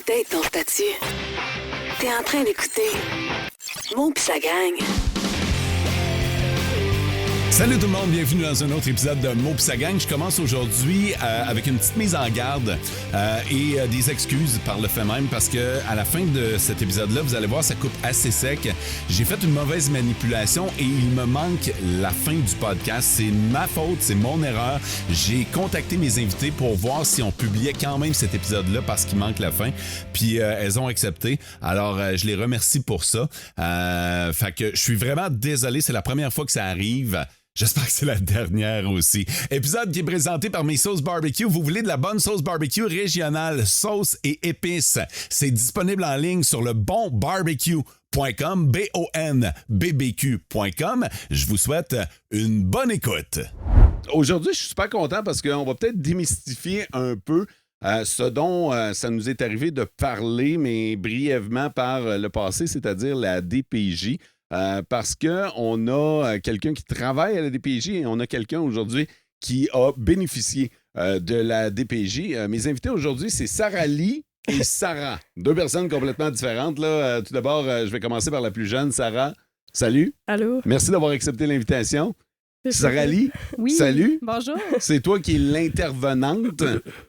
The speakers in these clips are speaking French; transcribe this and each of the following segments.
update ton statut. T'es en train d'écouter Mo pis sa gang. Salut tout le monde, bienvenue dans un autre épisode de Mo pis sa gang. Je commence aujourd'hui avec une petite mise en garde et des excuses par le fait même parce que à la fin de cet épisode-là, vous allez voir, ça coupe assez sec. J'ai fait une mauvaise manipulation et il me manque la fin du podcast. C'est ma faute, c'est mon erreur. J'ai contacté mes invités pour voir si on publiait quand même cet épisode-là parce qu'il manque la fin. Puis elles ont accepté. Alors, je les remercie pour ça. Fait que je suis vraiment désolé, c'est la première fois que ça arrive. J'espère que c'est la dernière aussi. Épisode qui est présenté par mes sauces barbecue. Vous voulez de la bonne sauce barbecue régionale, sauce et épices. C'est disponible en ligne sur le bonbarbecue.com, BONBBQ.com. Je vous souhaite une bonne écoute. Aujourd'hui, je suis super content parce qu'on va peut-être démystifier un peu ce dont ça nous est arrivé de parler, mais brièvement par le passé, c'est-à-dire la DPJ. Parce qu'on a quelqu'un qui travaille à la DPJ et on a quelqu'un aujourd'hui qui a bénéficié de la DPJ. Mes invités aujourd'hui, c'est Sarah Lee et Sarah. Deux personnes complètement différentes. Là. Tout d'abord, je vais commencer par la plus jeune, Sarah. Salut. Allô. Merci d'avoir accepté l'invitation. Sarah Lee, oui. Salut. Bonjour. C'est toi qui es l'intervenante.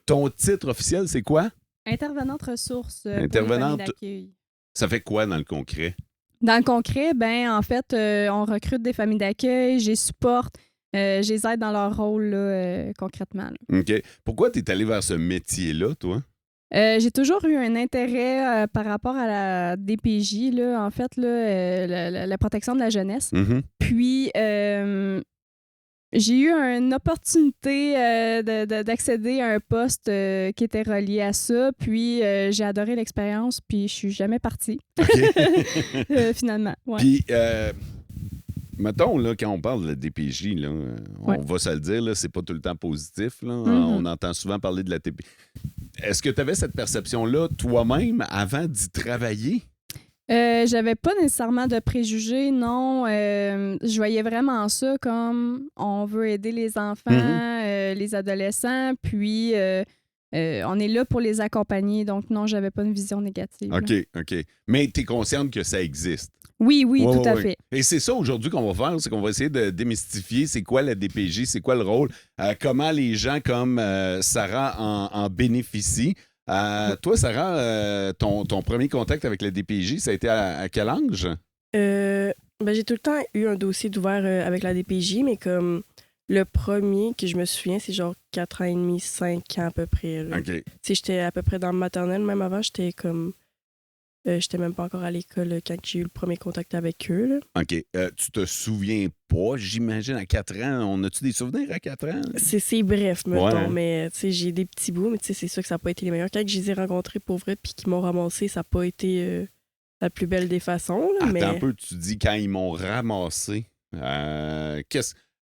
Ton titre officiel, c'est quoi? Intervenante ressources. Intervenante. Pour les familles d'accueil. Ça fait quoi dans le concret? Dans le concret, en fait, on recrute des familles d'accueil, je les supporte, je les aide dans leur rôle là, concrètement. Là. OK. Pourquoi tu es allé vers ce métier-là, toi? J'ai toujours eu un intérêt par rapport à la DPJ, là, en fait, là, la protection de la jeunesse. Mm-hmm. Puis, j'ai eu une opportunité d'accéder à un poste qui était relié à ça. Puis, j'ai adoré l'expérience, puis je suis jamais partie. OK. Finalement, ouais. Puis, mettons, là, quand on parle de la DPJ, là, on va se le dire, là, c'est pas tout le temps positif. Là. Mm-hmm. On entend souvent parler de la DPJ. Est-ce que tu avais cette perception-là toi-même avant d'y travailler? J'avais pas nécessairement de préjugés, non. Je voyais vraiment ça comme on veut aider les enfants, les adolescents, puis on est là pour les accompagner. Donc non, j'avais pas une vision négative. OK, OK. Mais tu es consciente que ça existe? Oui, Ouais, tout à ouais. fait. Et c'est ça aujourd'hui qu'on va faire, c'est qu'on va essayer de démystifier c'est quoi la DPJ, c'est quoi le rôle, comment les gens comme Sarah en bénéficient. Toi, Sarah, ton premier contact avec la DPJ, ça a été à quel âge? J'ai tout le temps eu un dossier d'ouvert avec la DPJ, mais comme le premier que je me souviens, c'est genre 4 ans et demi, 5 ans à peu près. Là. OK. J'étais à peu près dans le maternelle, même avant, j'étais comme... j'étais même pas encore à l'école quand j'ai eu le premier contact avec eux. Là. OK. Tu te souviens pas, j'imagine, à 4 ans. On a-tu des souvenirs à 4 ans? C'est bref, mettons, Ouais. mais j'ai des petits bouts, mais c'est sûr que ça n'a pas été les meilleurs. Quand je les ai rencontrés pour vrai puis qu'ils m'ont ramassé, ça n'a pas été la plus belle des façons. Là, Attends un peu, tu dis quand ils m'ont ramassé.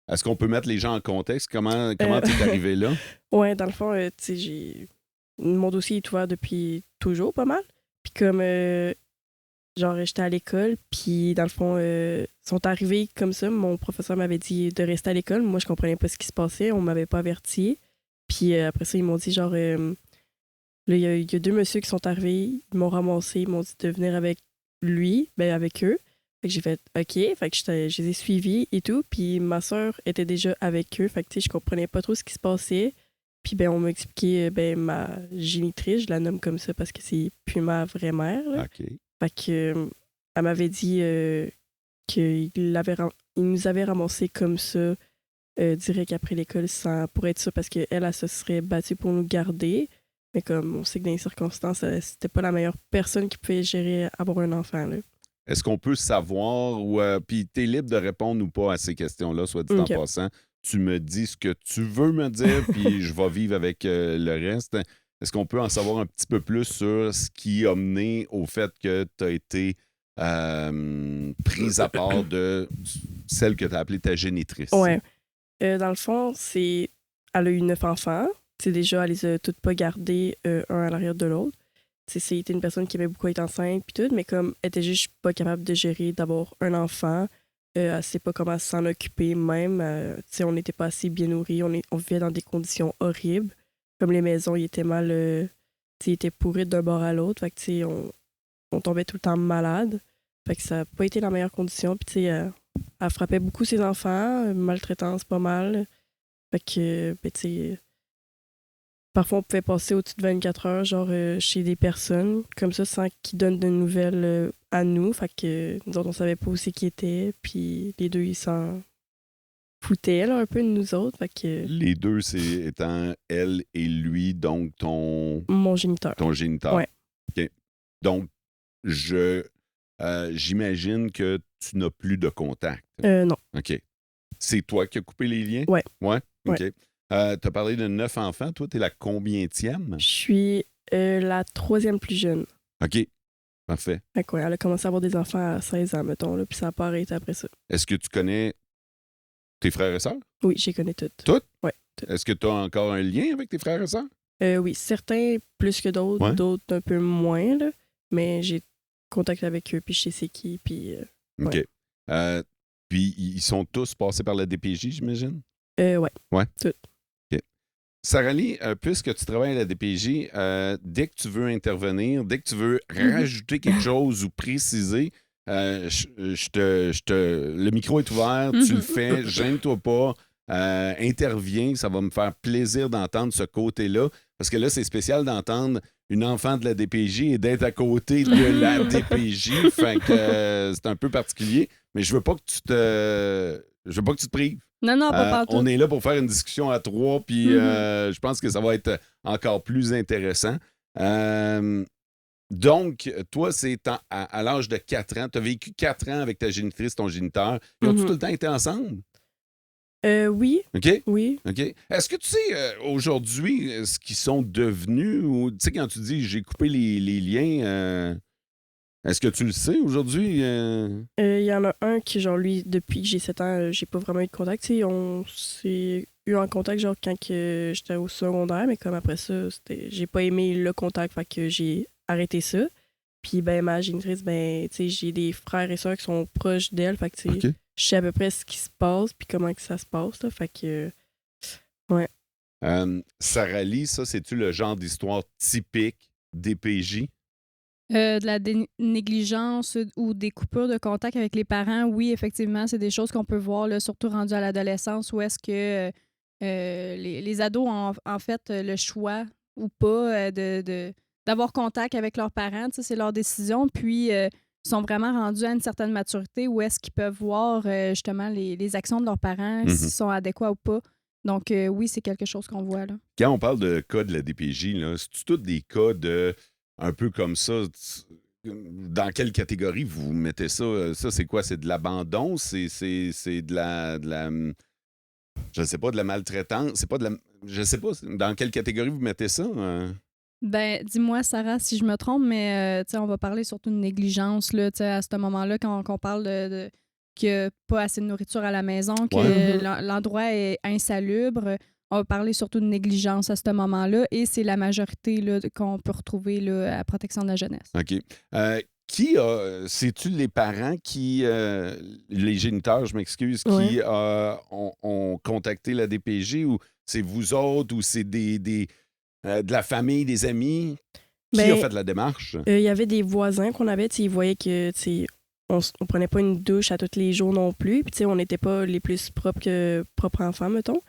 Est-ce qu'on peut mettre les gens en contexte? Comment t'es arrivé là? Ouais, dans le fond, mon dossier est ouvert depuis toujours pas mal. Puis comme, j'étais à l'école, puis dans le fond, sont arrivés comme ça. Mon professeur m'avait dit de rester à l'école. Moi, je comprenais pas ce qui se passait. On m'avait pas averti. Puis après ça, ils m'ont dit là, il y a deux messieurs qui sont arrivés. Ils m'ont ramassé. Ils m'ont dit de venir avec avec eux. Fait que j'ai fait OK. Fait que je les ai suivis et tout. Puis ma soeur était déjà avec eux. Fait que je comprenais pas trop ce qui se passait. Puis on m'a expliqué ma génitrice, je la nomme comme ça parce que c'est plus ma vraie mère. Là. OK. Fait que elle m'avait dit qu'il nous avait ramassé comme ça direct après l'école pour être sûr parce qu'elle, elle se serait battue pour nous garder. Mais comme on sait que dans les circonstances, c'était pas la meilleure personne qui pouvait gérer avoir un enfant. Là. Est-ce qu'on peut savoir puis t'es libre de répondre ou pas à ces questions-là, soit dit en passant. Tu me dis ce que tu veux me dire, puis je vais vivre avec le reste. Est-ce qu'on peut en savoir un petit peu plus sur ce qui a mené au fait que tu as été prise à part de celle que tu as appelée ta génitrice? Ouais. Dans le fond, elle a eu 9 enfants. Déjà, elle les a toutes pas gardés un à l'arrière de l'autre. C'était une personne qui aimait beaucoup être enceinte, puis tout, mais comme elle était juste pas capable de gérer d'avoir un enfant. Elle ne sait pas comment s'en occuper même. On n'était pas assez bien nourris. On vivait dans des conditions horribles. Comme les maisons, ils étaient mal il était pourri d'un bord à l'autre. Fait que, tu sais, on tombait tout le temps malade. Fait que ça n'a pas été la meilleure condition. Puis, tu sais, elle frappait beaucoup ses enfants, maltraitance pas mal. Fait que, ben, tu sais, parfois on pouvait passer au-dessus de 24 heures, genre chez des personnes, comme ça, sans qu'ils donnent de nouvelles à nous. Fait que nous autres, on savait pas où c'est qu'ils étaient. Puis les deux, ils s'en foutaient là, un peu de nous autres. Fait que Les deux, c'est étant elle et lui, donc mon géniteur. ton géniteur. Ouais. OK. Donc, j'imagine que tu n'as plus de contact. Non. OK. C'est toi qui as coupé les liens? Ouais. Ouais? OK. Ouais. Tu as parlé de 9 enfants. Toi, tu es la combientième? Je suis la 3e plus jeune. OK. Parfait. Fait que, ouais, elle a commencé à avoir des enfants à 16 ans, mettons, là, puis ça n'a pas arrêté après ça. Est-ce que tu connais tes frères et sœurs? Oui, je les connais toutes. Toutes? Oui, toutes. Est-ce que tu as encore un lien avec tes frères et sœurs? Oui, certains plus que d'autres, Ouais. d'autres un peu moins, là, mais j'ai contact avec eux, puis je sais c'est qui, puis... OK. Ouais. Puis ils sont tous passés par la DPJ, j'imagine? Ouais. Ouais. Toutes. OK. Sarah-Lee, puisque tu travailles à la DPJ, dès que tu veux intervenir, dès que tu veux rajouter quelque chose ou préciser, le micro est ouvert, tu le fais, gêne-toi pas, interviens, ça va me faire plaisir d'entendre ce côté-là, parce que là, c'est spécial d'entendre une enfant de la DPJ et d'être à côté de la DPJ, fait que c'est un peu particulier, mais je veux pas que tu te prives. Non, pas partout. On est là pour faire une discussion à 3, puis je pense que ça va être encore plus intéressant. Donc, toi, c'est à l'âge de 4 ans. Tu as vécu 4 ans avec ta génitrice, ton géniteur. Ils ont tout le temps été ensemble? Oui. OK? Oui. OK. Est-ce que tu sais aujourd'hui ce qu'ils sont devenus? Ou tu sais, quand tu dis j'ai coupé les liens, est-ce que tu le sais aujourd'hui? Il y en a un qui, genre, lui, depuis que j'ai 7 ans, j'ai pas vraiment eu de contact. Tu sais, on s'est eu en contact, genre, quand que j'étais au secondaire, mais comme après ça, j'ai pas aimé le contact, fait que j'ai arrêté ça. Puis, ben, ma génitrice, ben, tu sais, j'ai des frères et sœurs qui sont proches d'elle, fait que, tu sais, OK. je sais à peu près ce qui se passe, puis comment que ça se passe, là, fait que, ouais. Sarah-Lee, ça, c'est-tu le genre d'histoire typique DPJ? De la négligence ou des coupures de contact avec les parents, oui, effectivement, c'est des choses qu'on peut voir, là, surtout rendu à l'adolescence, où est-ce que les ados ont en fait le choix ou pas d'avoir contact avec leurs parents. Tu sais, c'est leur décision. Puis, sont vraiment rendus à une certaine maturité où est-ce qu'ils peuvent voir justement les actions de leurs parents, s'ils sont adéquats ou pas. Donc, oui, c'est quelque chose qu'on voit, là. Quand on parle de cas de la DPJ, là, c'est-tu tous des cas de un peu comme ça? Dans quelle catégorie vous mettez ça? Ça, c'est quoi? C'est de l'abandon? C'est de la je sais pas, de la maltraitance? C'est pas de la... Je sais pas. Dans quelle catégorie vous mettez ça? Ben, dis-moi, Sarah, si je me trompe, mais tu sais, on va parler surtout de négligence là, tu sais, à ce moment-là, quand on parle de qu'il n'y a pas assez de nourriture à la maison, que l'endroit est insalubre. On va parler surtout de négligence à ce moment-là, et c'est la majorité là, qu'on peut retrouver là, à la protection de la jeunesse. OK. C'est-tu les parents qui, les géniteurs, je m'excuse, qui ont contacté la DPJ, ou c'est vous autres, ou c'est de la famille, des amis? Qui a fait la démarche? Il y avait des voisins qu'on avait, ils voyaient que on prenait pas une douche à tous les jours non plus, puis on n'était pas les plus propres enfants, mettons.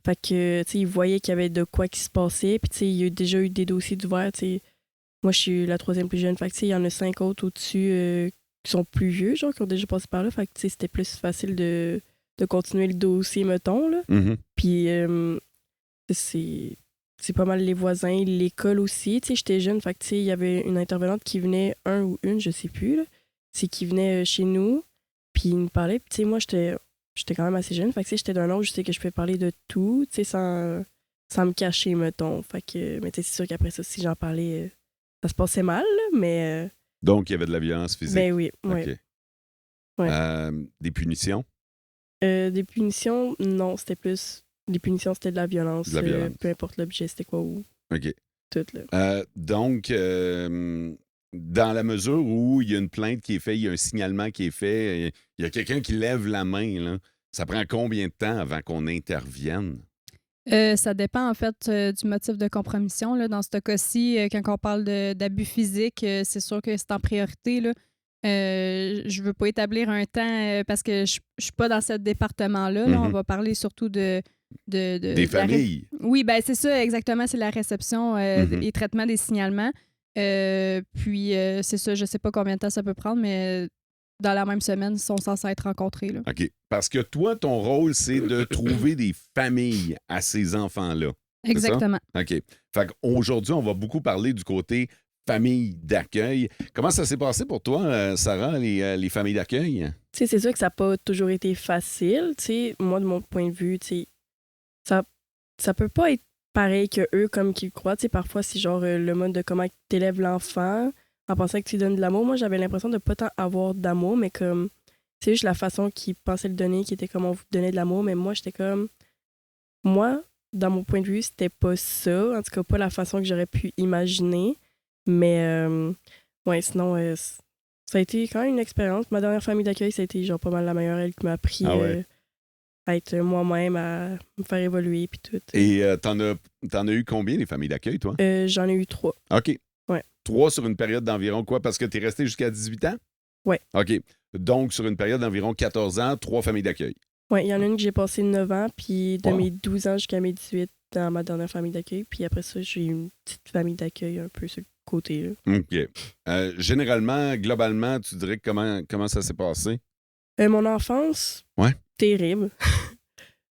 Fait que, ils voyaient qu'il y avait de quoi qui se passait, puis il y a déjà eu des dossiers d'ouvert, Moi, je suis la 3e plus jeune, fait que, il y en a 5 autres au-dessus qui sont plus vieux, genre, qui ont déjà passé par là, fait que, c'était plus facile de continuer le dossier, mettons, là. Puis, c'est pas mal les voisins, l'école aussi, j'étais jeune, fait que, il y avait une intervenante qui venait, un ou une, je sais plus, là, qui venait chez nous, puis il me parlait, puis moi, j'étais quand même assez jeune, fait que j'étais d'un âge, je sais que je peux parler de tout, sans me cacher, mettons, fait que, mais c'est sûr qu'après ça, si j'en parlais, ça se passait mal, mais... Donc, il y avait de la violence physique? Ben oui, oui. OK. Ouais. Des punitions? Des punitions, non, c'était plus... Les punitions, c'était de la violence. Peu importe l'objet, c'était quoi ou... OK. Tout, là. Donc, dans la mesure où il y a une plainte qui est faite, il y a un signalement qui est fait, il y a quelqu'un qui lève la main, là, ça prend combien de temps avant qu'on intervienne? Ça dépend, en fait, du motif de compromission. Là. Dans ce cas-ci, quand on parle d'abus physiques, c'est sûr que c'est en priorité. Là. Je veux pas établir un temps parce que je suis pas dans ce département-là. Là. On va parler surtout de Des familles. Oui, ben c'est ça, exactement. C'est la réception et traitement des signalements. Puis, c'est ça, je sais pas combien de temps ça peut prendre, mais dans la même semaine, ils sont censés être rencontrés. Là. OK. Parce que toi, ton rôle, c'est de trouver des familles à ces enfants-là. Exactement. OK. Fait qu'aujourd'hui, on va beaucoup parler du côté famille d'accueil. Comment ça s'est passé pour toi, Sarah, les familles d'accueil? Tu sais, c'est sûr que ça n'a pas toujours été facile. Tu sais, moi, de mon point de vue, tu sais, ça peut pas être pareil que eux comme qu'ils croient. Tu sais, parfois, c'est genre le mode de comment tu élèves l'enfant en pensant que tu lui donnes de l'amour. Moi, j'avais l'impression de pas tant avoir d'amour, mais comme c'est juste la façon qu'ils pensaient le donner, qui était comme on vous donnait de l'amour. Mais moi, j'étais comme... Moi, dans mon point de vue, c'était pas ça. En tout cas, pas la façon que j'aurais pu imaginer. Mais, ouais, sinon, ça a été quand même une expérience. Ma dernière famille d'accueil, ça a été genre pas mal la meilleure. Elle qui m'a appris à être moi-même, à me faire évoluer, puis tout. Et t'en as eu combien, les familles d'accueil, toi? J'en ai eu 3. OK. Ouais. 3 sur une période d'environ quoi? Parce que t'es resté jusqu'à 18 ans? Ouais. OK. Donc, sur une période d'environ 14 ans, 3 familles d'accueil. Ouais, il y en a une que j'ai passé 9 ans, puis de mes 12 ans jusqu'à mes 18 dans ma dernière famille d'accueil. Puis après ça, j'ai eu une petite famille d'accueil un peu sur le côté. Là. OK. Généralement, globalement, tu dirais comment ça s'est passé? Mon enfance, terrible.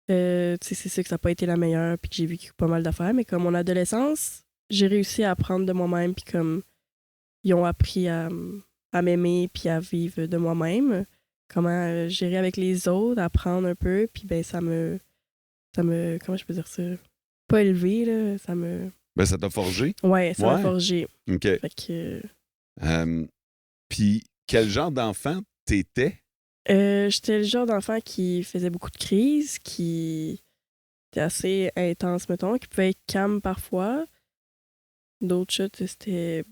C'est sûr que ça n'a pas été la meilleure, puis que j'ai vécu pas mal d'affaires, mais comme mon adolescence, j'ai réussi à apprendre de moi-même, puis comme ils ont appris à m'aimer, puis à vivre de moi-même, comment gérer avec les autres, apprendre un peu, puis ben ça me comment je peux dire ça? Pas élevé, là, ça me... Ben, ça t'a forgé? Ouais, ça m'a forgé. OK. Fait que... Puis, quel genre d'enfant t'étais? J'étais le genre d'enfant qui faisait beaucoup de crises, qui était assez intense, mettons, qui pouvait être calme parfois. D'autres choses, c'était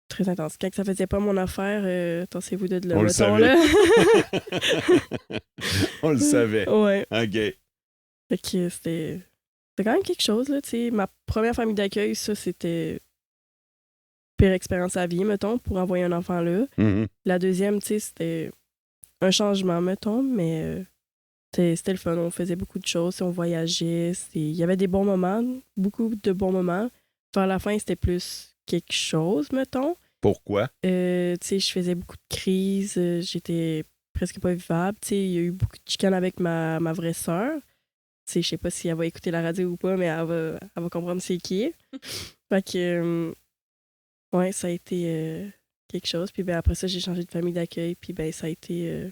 très intense. Quand ça faisait pas mon affaire, attendez-vous de le mettons, là. On le savait. Ouais. OK. Fait que c'était quand même quelque chose, là, tu sais. Ma première famille d'accueil, ça, c'était pire expérience à vie, mettons, pour envoyer un enfant là. La deuxième, tu sais, c'était un changement, mettons, mais c'était le fun. On faisait beaucoup de choses, on voyageait. Il y avait des bons moments, beaucoup de bons moments. Vers la fin, c'était plus quelque chose, mettons. Pourquoi? Tu sais, je faisais beaucoup de crises, j'étais presque pas vivable. Tu sais, il y a eu beaucoup de chicanes avec ma vraie sœur. Tu sais, je sais pas si elle va écouter la radio ou pas, mais elle va comprendre c'est qui. Fait que, ouais, ça a été quelque chose. Puis ben, après ça, j'ai changé de famille d'accueil, puis ben, ça a été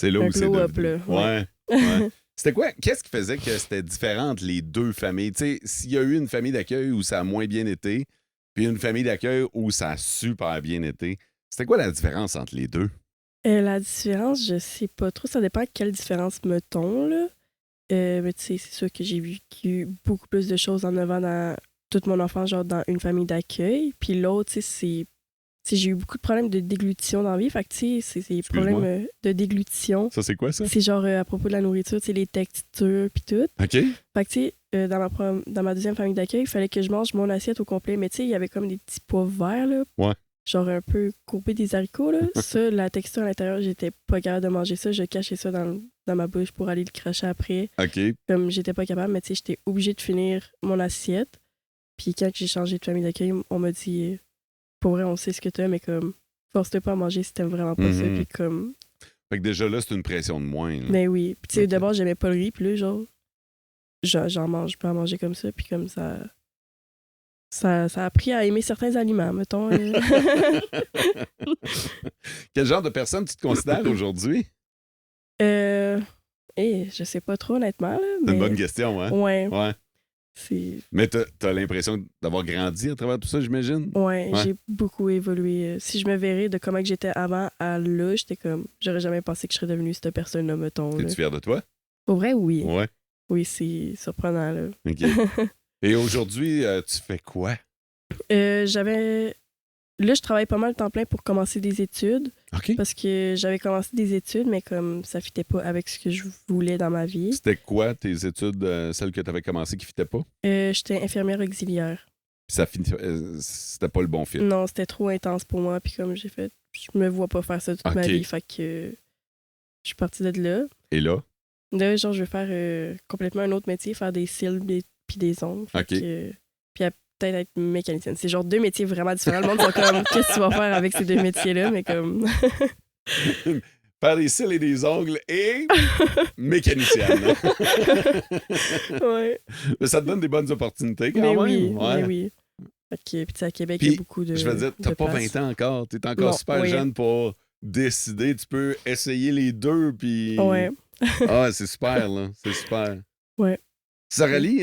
c'est là un où c'est glow-up, devenu. là. Ouais. C'était quoi? Qu'est-ce qui faisait que c'était différent entre les deux familles? Tu sais, s'il y a eu une famille d'accueil où ça a moins bien été, puis une famille d'accueil où ça a super bien été, c'était quoi la différence entre les deux? La différence, je sais pas trop. Ça dépend quelle différence mettons, là. Mais tu sais, c'est sûr que j'ai vécu beaucoup plus de choses en 9 ans dans toute mon enfance, genre dans une famille d'accueil. Puis l'autre, tu sais, j'ai eu beaucoup de problèmes de déglutition dans la vie. Fait que, tu sais, c'est des problèmes de déglutition. Ça, c'est quoi, ça? C'est genre à propos de la nourriture, tu sais, les textures, puis tout. OK. Fait que, tu sais, dans ma deuxième famille d'accueil, il fallait que je mange mon assiette au complet. Mais, tu sais, il y avait comme des petits pois verts, là. Ouais. Genre un peu courbé des haricots, là. Ça, la texture à l'intérieur, j'étais pas capable de manger ça. Je cachais ça dans ma bouche pour aller le cracher après. OK. Comme j'étais pas capable, mais tu sais, j'étais obligée de finir mon assiette. Puis quand j'ai changé de famille d'accueil, on m'a dit, pour vrai, on sait ce que t'as, mais comme, force-toi pas à manger si t'aimes vraiment pas ça. Puis comme... Fait que déjà là, c'est une pression de moins. Là. Mais oui. Puis tu sais, d'abord, j'aimais pas le riz, puis là, genre, j'en mange, je peux en manger comme ça. Puis comme ça a appris à aimer certains aliments, mettons. Quel genre de personne tu te considères aujourd'hui? Je sais pas trop, honnêtement. Là, c'est une bonne question, hein? Ouais. Mais t'as l'impression d'avoir grandi à travers tout ça, j'imagine? Ouais, j'ai beaucoup évolué. Si je me verrais de comment que j'étais avant à là, j'étais comme... J'aurais jamais pensé que je serais devenue cette personne-là, mettons. Es-tu fière de toi? Pour vrai, oui. Ouais. Oui, c'est surprenant, là. OK. Et aujourd'hui, tu fais quoi? Là, je travaille pas mal temps plein pour commencer des études. OK. Parce que j'avais commencé des études, mais comme ça fitait pas avec ce que je voulais dans ma vie. C'était quoi tes études, celles que tu avais commencées qui ne fitaient pas? J'étais infirmière auxiliaire. Puis c'était pas le bon fit. Non, c'était trop intense pour moi. Puis comme j'ai fait, je me vois pas faire ça toute ma OK. vie. Fait que je suis partie de là. Et là? Là, genre, je veux faire complètement un autre métier, faire des cils puis des ongles. Fait OK. que, puis peut-être être mécanicienne. C'est genre 2 métiers vraiment différents. Le monde sont comme, qu'est-ce que tu vas faire avec ces 2 métiers-là? Mais comme. Faire des cils et des ongles et mécanicienne. Ouais. Mais ça te donne des bonnes opportunités quand Mais même. oui, Ouais. mais oui. Fait que, puis tu sais, à Québec, il Puis, y a beaucoup de. je veux dire, t'as de pas places. 20 ans encore. T'es encore Non, super oui. jeune pour décider. Tu peux essayer les deux, puis... Ouais. Ah, c'est super, là. C'est super. Ouais. Sarah-Lie,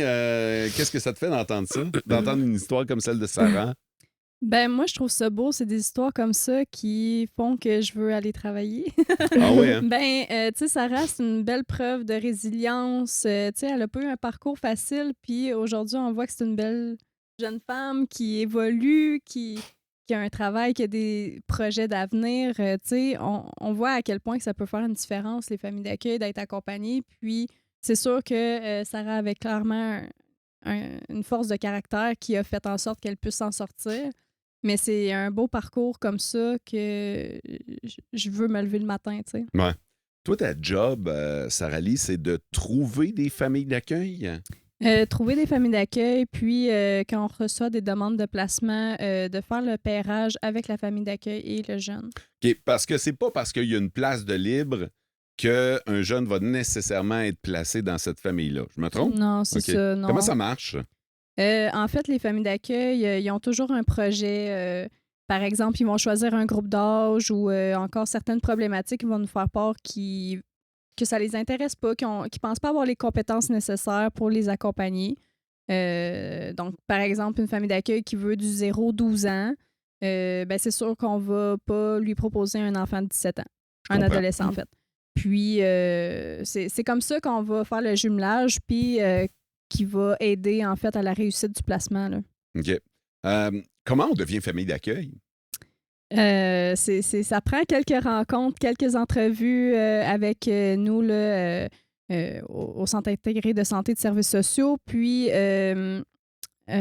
qu'est-ce que ça te fait d'entendre ça? D'entendre une histoire comme celle de Sarah? Ben, moi, je trouve ça beau. C'est des histoires comme ça qui font que je veux aller travailler. Ah oui, hein? Ben, tu sais, Sarah, c'est une belle preuve de résilience. Tu sais, elle a pas eu un parcours facile, puis aujourd'hui, on voit que c'est une belle jeune femme qui évolue, qui a un travail, qui a des projets d'avenir. Tu sais, on voit à quel point que ça peut faire une différence, les familles d'accueil, d'être accompagnées. Puis, c'est sûr que Sarah avait clairement une force de caractère qui a fait en sorte qu'elle puisse s'en sortir. Mais c'est un beau parcours comme ça que je veux me lever le matin, tu sais. Ouais. Toi, ta job, Sarah-Lie, c'est de trouver des familles d'accueil? Trouver des familles d'accueil, puis quand on reçoit des demandes de placement, de faire le pairage avec la famille d'accueil et le jeune. OK, parce que c'est pas parce qu'il y a une place de libre qu'un jeune va nécessairement être placé dans cette famille-là. Je me trompe? Non, c'est OK. ça, non. Comment ça marche? En fait, les familles d'accueil, ils ont toujours un projet. Par exemple, ils vont choisir un groupe d'âge ou encore certaines problématiques qui vont nous faire part que ça les intéresse pas, qui pensent pas avoir les compétences nécessaires pour les accompagner. Donc, par exemple, une famille d'accueil qui veut du 0-12 ans, ben c'est sûr qu'on va pas lui proposer un enfant de 17 ans, un comprends. adolescent en fait. Puis, c'est comme ça qu'on va faire le jumelage, puis qui va aider en fait à la réussite du placement, là. OK. Comment on devient famille d'accueil? Ça prend quelques rencontres, quelques entrevues avec nous là, au Centre intégré de santé et de services sociaux. Puis,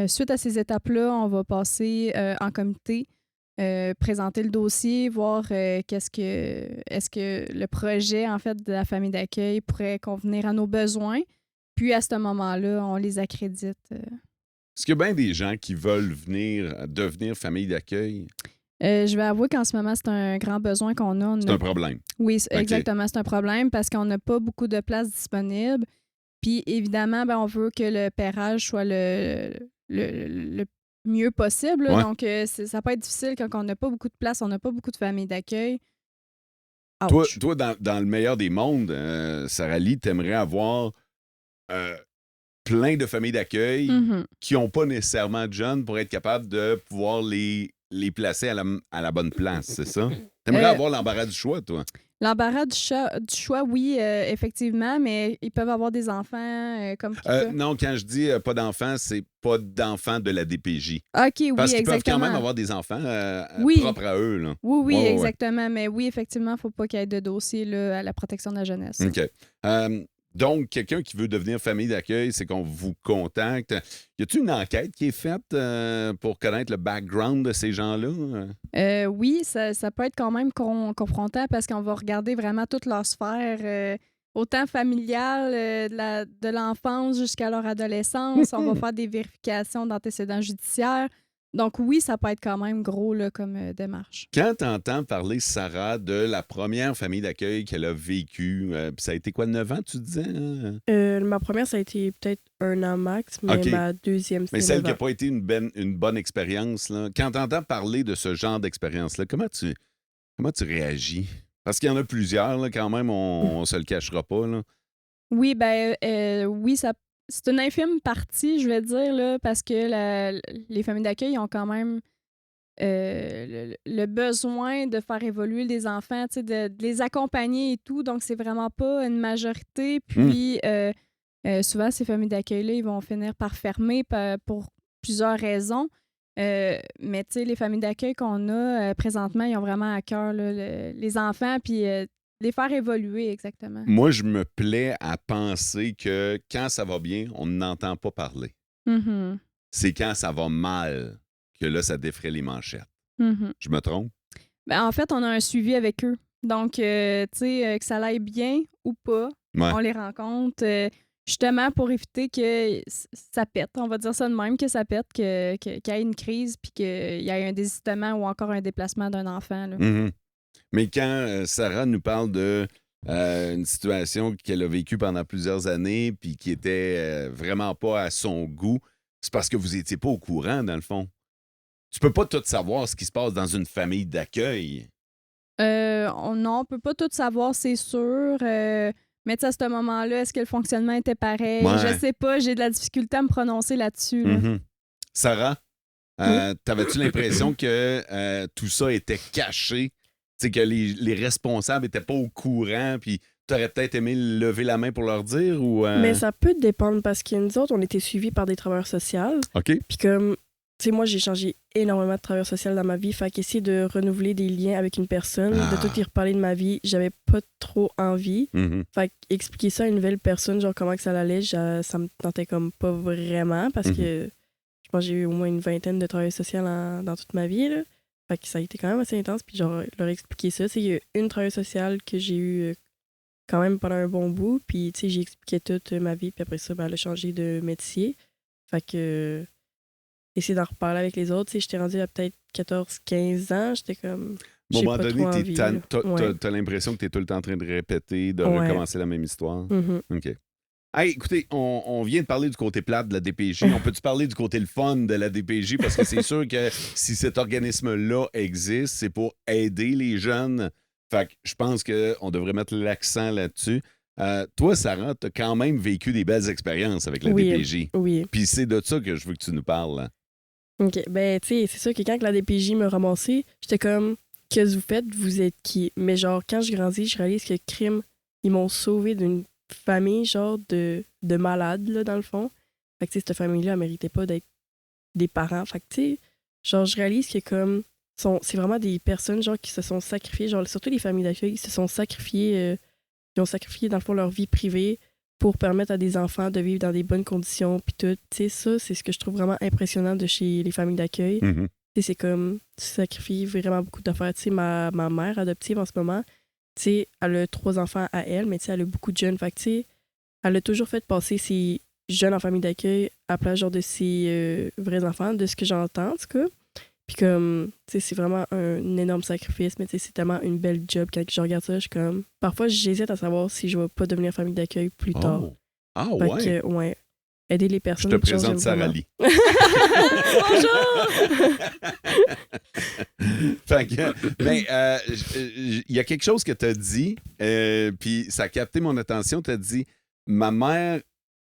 suite à ces étapes-là, on va passer en comité, présenter le dossier, voir est-ce que le projet en fait de la famille d'accueil pourrait convenir à nos besoins. Puis, à ce moment-là, on les accrédite. Est-ce qu'il y a bien des gens qui veulent devenir famille d'accueil? Je vais avouer qu'en ce moment, c'est un grand besoin qu'on a. C'est un problème. Oui, OK. exactement. C'est un problème parce qu'on n'a pas beaucoup de places disponibles. Puis évidemment, ben, on veut que le pairage soit le mieux possible. Ouais. Donc, ça peut être difficile quand on n'a pas beaucoup de place, on n'a pas beaucoup de familles d'accueil. Ouch. Toi, dans le meilleur des mondes, Sarah-Lie, t'aimerais avoir plein de familles d'accueil Mhm. qui n'ont pas nécessairement de jeunes pour être capable de pouvoir les placer à la bonne place, c'est ça? T'aimerais avoir l'embarras du choix, toi? L'embarras du choix, oui, effectivement, mais ils peuvent avoir des enfants comme qu'ils peuvent. Non, quand je dis pas d'enfants, c'est pas d'enfants de la DPJ. OK, oui, Parce qu'ils peuvent exactement. quand même avoir des enfants Oui. propres à eux. Là. Oui, Ouais. exactement. Mais oui, effectivement, il ne faut pas qu'il y ait de dossier là, à la protection de la jeunesse. OK. Donc, quelqu'un qui veut devenir famille d'accueil, c'est qu'on vous contacte. Y a-t-il une enquête qui est faite pour connaître le background de ces gens-là? Oui, ça peut être quand même confrontant parce qu'on va regarder vraiment toute leur sphère, autant familiale, de l'enfance jusqu'à leur adolescence. On va faire des vérifications d'antécédents judiciaires. Donc oui, ça peut être quand même gros là, comme démarche. Quand tu entends parler, Sarah, de la première famille d'accueil qu'elle a vécue, ça a été quoi, 9 ans, tu disais? Hein? Ma première, ça a été peut-être 1 an max, mais OK. ma deuxième, Mais c'était celle 9 qui n'a ans. pas été une bonne expérience, là, quand tu entends parler de ce genre d'expérience-là, comment tu réagis? Parce qu'il y en a plusieurs, là, quand même, on se le cachera pas. Là. Oui, oui, c'est une infime partie, je vais dire, là, parce que les familles d'accueil ont quand même le besoin de faire évoluer les enfants, tu sais, de les accompagner et tout. Donc, c'est vraiment pas une majorité. Puis, souvent, ces familles d'accueil-là, ils vont finir par fermer pour plusieurs raisons. Mais tu sais, les familles d'accueil qu'on a présentement, ils ont vraiment à cœur là, les enfants, puis les faire évoluer exactement. Moi, je me plais à penser que quand ça va bien, on n'entend pas parler. Mhm. C'est quand ça va mal que là, ça défraie les manchettes. Mhm. Je me trompe? Ben, en fait, on a un suivi avec eux. Donc, tu sais, que ça aille bien ou pas, Ouais. on les rencontre justement pour éviter que ça pète. On va dire ça de même, que ça pète, qu'il y ait une crise puis qu'il y ait un désistement ou encore un déplacement d'un enfant. Là. Mhm. Mais quand Sarah nous parle de une situation qu'elle a vécue pendant plusieurs années puis qui était vraiment pas à son goût, c'est parce que vous étiez pas au courant, dans le fond. Tu peux pas tout savoir ce qui se passe dans une famille d'accueil. Non, on peut pas tout savoir, c'est sûr. Mais tu sais, à ce moment-là, est-ce que le fonctionnement était pareil? Ouais. Je sais pas, j'ai de la difficulté à me prononcer là-dessus. Là. Mhm. Sarah, t'avais-tu l'impression que tout ça était caché? Tu sais, que les responsables étaient pas au courant, puis t'aurais peut-être aimé lever la main pour leur dire? Ou, Mais ça peut dépendre parce que nous autres, on était suivis par des travailleurs sociaux. OK. Puis comme, tu sais, moi, j'ai changé énormément de travailleurs sociaux dans ma vie. Fait qu'essayer de renouveler des liens avec une personne, de tout y reparler de ma vie, j'avais pas trop envie. Mhm. Fait qu'expliquer ça à une nouvelle personne, genre comment que ça allait, ça me tentait comme pas vraiment parce que je pense que j'ai eu au moins une vingtaine de travailleurs sociaux dans toute ma vie, là. Fait que ça a été quand même assez intense. Puis genre, leur expliquer ça. Il y a une travailleuse sociale que j'ai eue quand même pendant un bon bout. Puis, tu sais, j'ai expliqué toute ma vie. Puis après ça, ben, elle a changé de métier. Fait que essayer d'en reparler avec les autres. Tu sais, j'étais rendue à peut-être 14-15 ans. J'étais comme... À un moment pas donné, trop envie, là. t'as l'impression que t'es tout le temps en train de répéter, de Ouais. recommencer la même histoire. Mhm. OK. Hey, écoutez, on vient de parler du côté plate de la DPJ. On peut-tu parler du côté le fun de la DPJ? Parce que c'est sûr que si cet organisme-là existe, c'est pour aider les jeunes. Fait que je pense qu'on devrait mettre l'accent là-dessus. Toi, Sarah, t'as quand même vécu des belles expériences avec la DPJ. Oui. Puis c'est de ça que je veux que tu nous parles. Là. OK. Ben, tu sais, c'est sûr que quand la DPJ m'a ramassé, j'étais comme, qu'est-ce que vous faites? Vous êtes qui? Mais genre, quand je grandis, je réalise que crime, ils m'ont sauvé d'une famille, genre, de malades, là, dans le fond. Fait que, tu sais, cette famille-là, elle méritait pas d'être des parents. Fait que, tu sais, genre, je réalise que comme, c'est vraiment des personnes, genre, qui se sont sacrifiées, genre, surtout les familles d'accueil, qui se sont sacrifiées, qui ont sacrifié, dans le fond, leur vie privée pour permettre à des enfants de vivre dans des bonnes conditions, puis tout. Tu sais, ça, c'est ce que je trouve vraiment impressionnant de chez les familles d'accueil. Mhm. Tu sais, c'est comme, tu sacrifies vraiment beaucoup d'affaires. Tu sais, ma mère adoptive en ce moment, tu sais, elle a 3 enfants à elle, mais tu sais, elle a beaucoup de jeunes. Fait que, tu sais, elle a toujours fait passer ses jeunes en famille d'accueil à place, genre, de ses vrais enfants, de ce que j'entends, en tout cas. Puis comme, tu sais, c'est vraiment un énorme sacrifice, mais tu sais, c'est tellement une belle job. Quand je regarde ça, je suis comme... Parfois, j'hésite à savoir si je vais pas devenir famille d'accueil plus tard. Oh. Ah Fait ouais? que, ouais. Aider les Je personnes. te genre, présente j'aime Sarah vraiment. Lee. Bonjour! Fait que, ben, il y a quelque chose que tu as dit, puis ça a capté mon attention. Tu as dit ma mère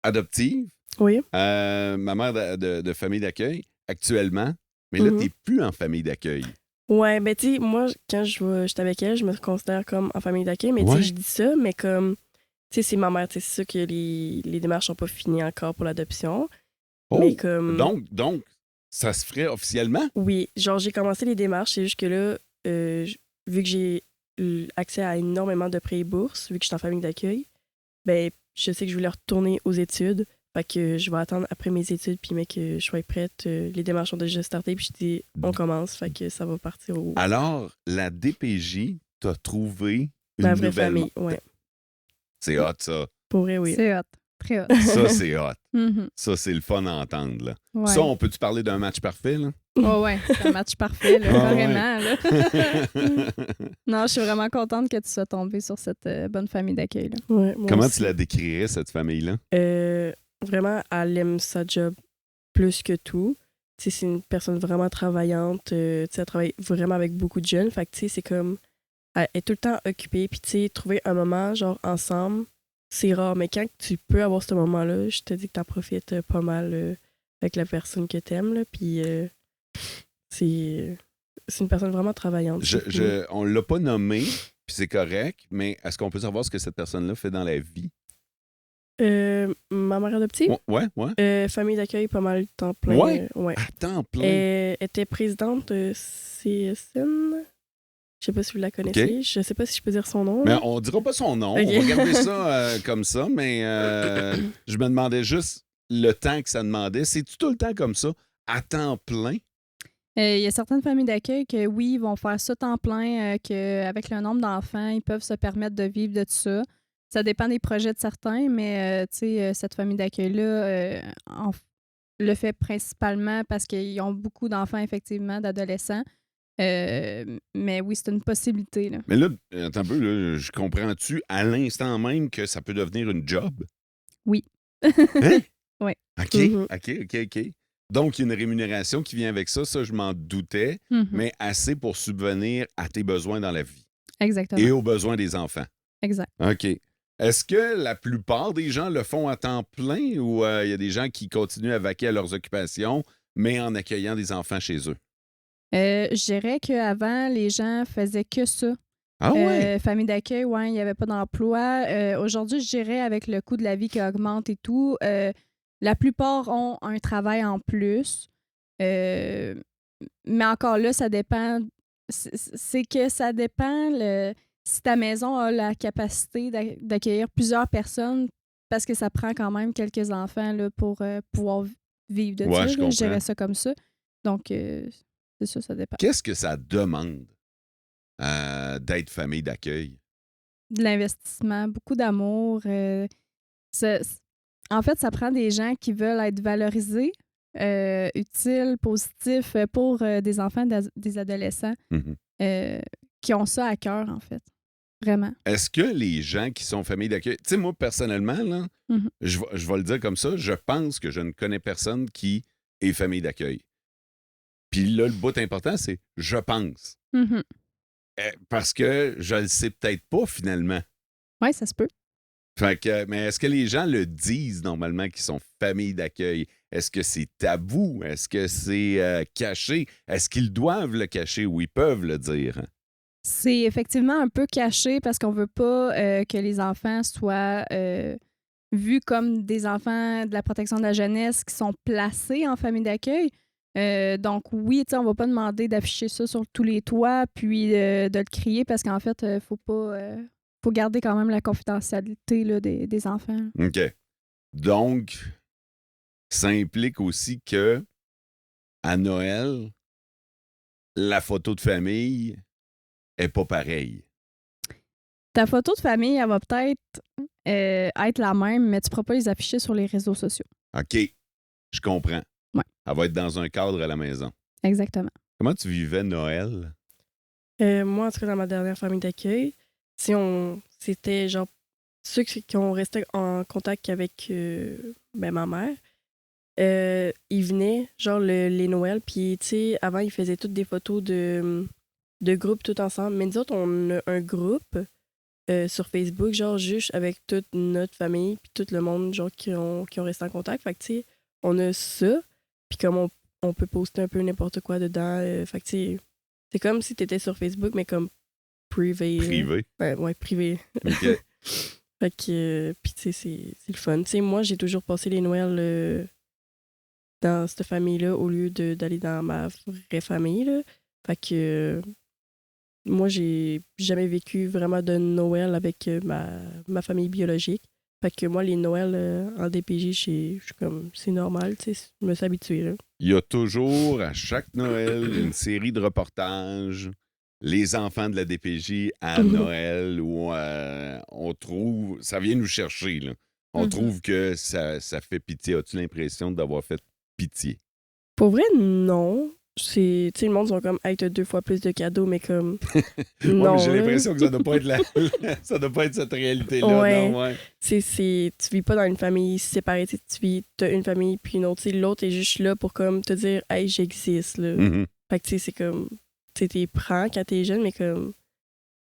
adoptive, Oui. ma mère de famille d'accueil actuellement, mais là, Mhm. t'es plus en famille d'accueil. Ouais, ben tu sais, moi, quand j'étais avec elle, je me considère comme en famille d'accueil, mais tu Ouais. sais, je dis ça, mais comme, tu sais, c'est ma mère, tu sais, c'est sûr que les démarches sont pas finies encore pour l'adoption. Oh, Mais comme... donc, ça se ferait officiellement? Oui, genre, j'ai commencé les démarches, c'est juste que là, vu que j'ai eu accès à énormément de prêts et bourses, vu que je suis en famille d'accueil, ben, je sais que je voulais retourner aux études. Fait que je vais attendre après mes études, puis mec, que je sois prête. Les démarches ont déjà starté, puis je dis, on commence. Fait que ça va partir au... Alors, la DPJ t'a trouvé une Ma vraie nouvelle... famille, ouais. C'est hot, ça. Pour vrai, oui. C'est hot. Très hot. Ça, c'est hot. Mhm. Ça, c'est le fun à entendre, là. Ouais. Ça, on peut-tu parler d'un match parfait, là? Ouais, c'est un match parfait, là, Ah ouais. carrément. Là. Non, je suis vraiment contente que tu sois tombée sur cette bonne famille d'accueil. Là. Ouais, moi Comment aussi. tu la décrirais, cette famille-là? Vraiment, elle aime sa job plus que tout. Tu sais, c'est une personne vraiment travaillante. Tu sais, elle travaille vraiment avec beaucoup de jeunes. Fait que, tu sais, c'est comme... Elle est tout le temps occupée. Puis, tu sais, trouver un moment, genre, ensemble, c'est rare. Mais quand tu peux avoir ce moment-là, je te dis que t'en profites pas mal avec la personne que t'aimes, là. Puis, c'est une personne vraiment travaillante. On l'a pas nommé, puis c'est correct, mais est-ce qu'on peut savoir ce que cette personne-là fait dans la vie? Ma mère adoptive, Ouais. famille d'accueil pas mal temps plein. Ouais? Ouais. À temps plein. Elle était présidente de CSN. Je sais pas si vous la connaissez. Je sais pas si je peux dire son nom. Mais là. on dira pas son nom. Ok. On va garder ça comme ça, mais je me demandais juste le temps que ça demandait. C'est-tu tout le temps comme ça, à temps plein? Il y a certaines familles d'accueil que, oui, ils vont faire ça temps plein, qu'avec le nombre d'enfants, ils peuvent se permettre de vivre de tout ça. Ça dépend des projets de certains, mais tu sais, cette famille d'accueil-là le fait principalement parce qu'ils ont beaucoup d'enfants, effectivement, d'adolescents. Mais oui, c'est une possibilité. Là. Mais là, attends un peu, là, je comprends-tu à l'instant même que ça peut devenir une job? Oui. Hein? Oui. OK. Donc, il y a une rémunération qui vient avec ça. Ça, je m'en doutais, Mhm. mais assez pour subvenir à tes besoins dans la vie Exactement. et aux besoins des enfants. Exact. OK. Est-ce que la plupart des gens le font à temps plein ou il y a des gens qui continuent à vaquer à leurs occupations, mais en accueillant des enfants chez eux? Je dirais qu'avant, les gens faisaient que ça. Ah ouais? Famille d'accueil, ouais, il n'y avait pas d'emploi. Aujourd'hui, je dirais, avec le coût de la vie qui augmente et tout, la plupart ont un travail en plus. Mais encore là, ça dépend. C'est que ça dépend si ta maison a la capacité d'accueillir plusieurs personnes, parce que ça prend quand même quelques enfants là, pour pouvoir vivre de Ouais, ça. je Là, je dirais comprends. ça comme ça. Donc, c'est ça dépend. Qu'est-ce que ça demande d'être famille d'accueil? De l'investissement, beaucoup d'amour. En fait, ça prend des gens qui veulent être valorisés, utiles, positifs pour des enfants, des adolescents Mhm. qui ont ça à cœur, en fait. Vraiment. Est-ce que les gens qui sont famille d'accueil... Tu sais, moi, personnellement, là, Mhm. je vais le dire comme ça, je pense que je ne connais personne qui est famille d'accueil. Puis là, le bout important, c'est « je pense Mhm. ». Parce que je le sais peut-être pas, finalement. Oui, ça se peut. Fait que, mais est-ce que les gens le disent normalement qu'ils sont famille d'accueil? Est-ce que c'est tabou? Est-ce que c'est caché? Est-ce qu'ils doivent le cacher ou ils peuvent le dire? C'est effectivement un peu caché parce qu'on veut pas que les enfants soient vus comme des enfants de la protection de la jeunesse qui sont placés en famille d'accueil. Donc oui, on va pas demander d'afficher ça sur tous les toits puis de le crier parce qu'en fait, faut pas... faut garder quand même la confidentialité là, des enfants. OK. Donc, ça implique aussi que à Noël, la photo de famille est pas pareille. Ta photo de famille, elle va peut-être être la même, mais tu ne pourras pas les afficher sur les réseaux sociaux. OK, je comprends. Ouais. Elle va être dans un cadre à la maison. Exactement. Comment tu vivais Noël? Moi, en tout cas, dans ma dernière famille d'accueil, c'était genre ceux qui ont resté en contact avec ma mère. Ils venaient, genre les Noëls, puis tu sais, avant, ils faisaient toutes des photos de groupe tout ensemble. Mais nous autres, on a un groupe sur Facebook, genre juste avec toute notre famille, puis tout le monde, genre qui ont resté en contact. Fait que tu sais, on a ça, puis comme on peut poster un peu n'importe quoi dedans. Fait que tu sais, c'est comme si t'étais sur Facebook, mais comme privé. Privé. Ouais, privé. OK. Fait que, puis tu sais, c'est le fun. Tu sais, moi, j'ai toujours passé les Noëls dans cette famille-là au lieu d'aller dans ma vraie famille, là. Fait que moi, j'ai jamais vécu vraiment de Noël avec ma famille biologique. Fait que moi, les Noëls en DPJ, je suis comme, c'est normal, tu sais, je me suis habituée, là. Il y a toujours, à chaque Noël, une série de reportages, les enfants de la DPJ à Noël, où on trouve, ça vient nous chercher, là. On trouve que ça fait pitié. As-tu l'impression d'avoir fait pitié? Pour vrai, non. Tu sais, le monde sont comme, hey, t'as 2 fois plus de cadeaux, mais comme. Non, mais j'ai là. l'impression que ça doit pas être ça doit pas être cette réalité-là. Ouais. Non, ouais. Tu vis pas dans une famille séparée, t'as une famille puis une autre. Tu sais, l'autre est juste là pour comme te dire, hey, j'existe, là. Mhm. Fait que tu sais, c'est comme, tu sais, t'es prends quand t'es jeune, mais comme,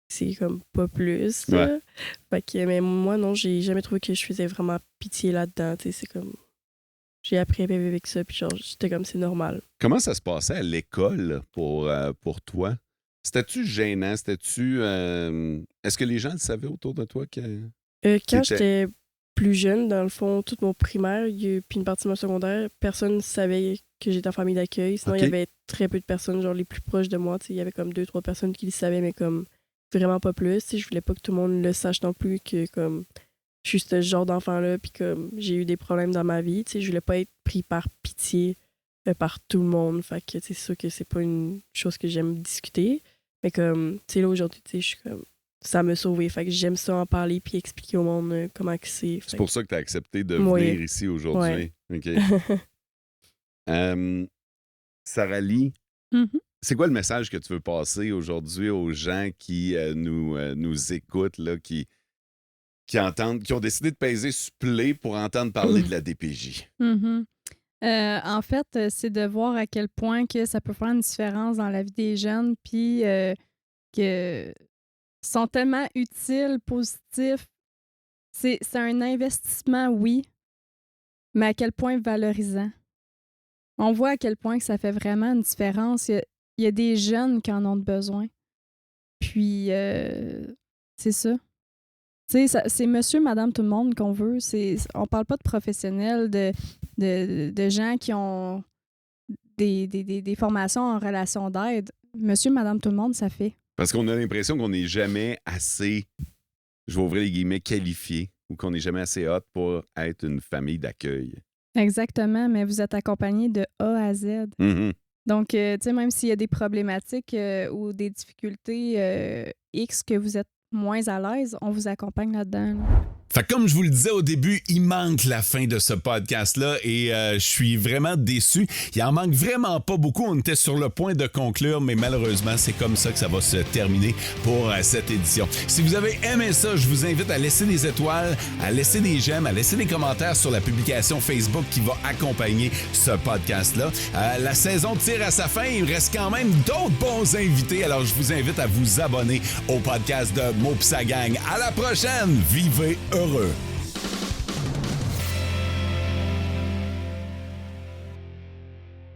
c'est comme pas plus, là. Ouais. Fait que, mais moi, non, j'ai jamais trouvé que je faisais vraiment pitié là-dedans, tu sais, c'est comme, j'ai appris à vivre avec ça, puis genre, j'étais comme, c'est normal. Comment ça se passait à l'école pour toi? C'était-tu gênant? C'était-tu... Est-ce que les gens le savaient autour de toi que... Quand T'étais- j'étais plus jeune, dans le fond, tout mon primaire, puis une partie de mon secondaire, personne ne savait que j'étais en famille d'accueil. Sinon, il y avait très peu de personnes, genre les plus proches de moi. Il y avait comme 2-3 personnes qui le savaient, mais comme vraiment pas plus. Je voulais pas que tout le monde le sache non plus, que comme je suis ce genre d'enfant-là, puis comme j'ai eu des problèmes dans ma vie. Je voulais pas être pris par pitié par tout le monde. Fait que c'est sûr que c'est pas une chose que j'aime discuter. Mais comme, tu sais, là, aujourd'hui, je suis comme... Ça m'a sauvé. Fait que j'aime ça en parler puis expliquer au monde comment que c'est. C'est pour ça que tu as accepté de venir ici aujourd'hui. OK. Sarah Lee, c'est quoi le message que tu veux passer aujourd'hui aux gens qui nous écoutent, là, qui entendent, qui ont décidé de peser sur play pour entendre parler de la DPJ? En fait, c'est de voir à quel point que ça peut faire une différence dans la vie des jeunes, puis que sont tellement utiles, positifs. C'est un investissement, oui, mais à quel point valorisant. On voit à quel point que ça fait vraiment une différence. Il y a des jeunes qui en ont besoin. Puis, c'est ça. Tu sais, c'est monsieur, madame, tout le monde qu'on veut. On parle pas de professionnels, de gens qui ont des formations en relation d'aide. Monsieur, madame, tout le monde, ça fait. Parce qu'on a l'impression qu'on n'est jamais assez, je vais ouvrir les guillemets, qualifié ou qu'on n'est jamais assez hot pour être une famille d'accueil. Exactement, mais vous êtes accompagné de A à Z. Donc, tu sais, même s'il y a des problématiques ou des difficultés X que vous êtes moins à l'aise, on vous accompagne là-dedans. Fait que comme je vous le disais au début, il manque la fin de ce podcast-là et je suis vraiment déçu. Il en manque vraiment pas beaucoup. On était sur le point de conclure, mais malheureusement, c'est comme ça que ça va se terminer pour cette édition. Si vous avez aimé ça, je vous invite à laisser des étoiles, à laisser des j'aime, à laisser des commentaires sur la publication Facebook qui va accompagner ce podcast-là. La saison tire à sa fin. Il reste quand même d'autres bons invités. Alors, je vous invite à vous abonner au podcast de Mo pis sa gang. À la prochaine! Vivez heureux!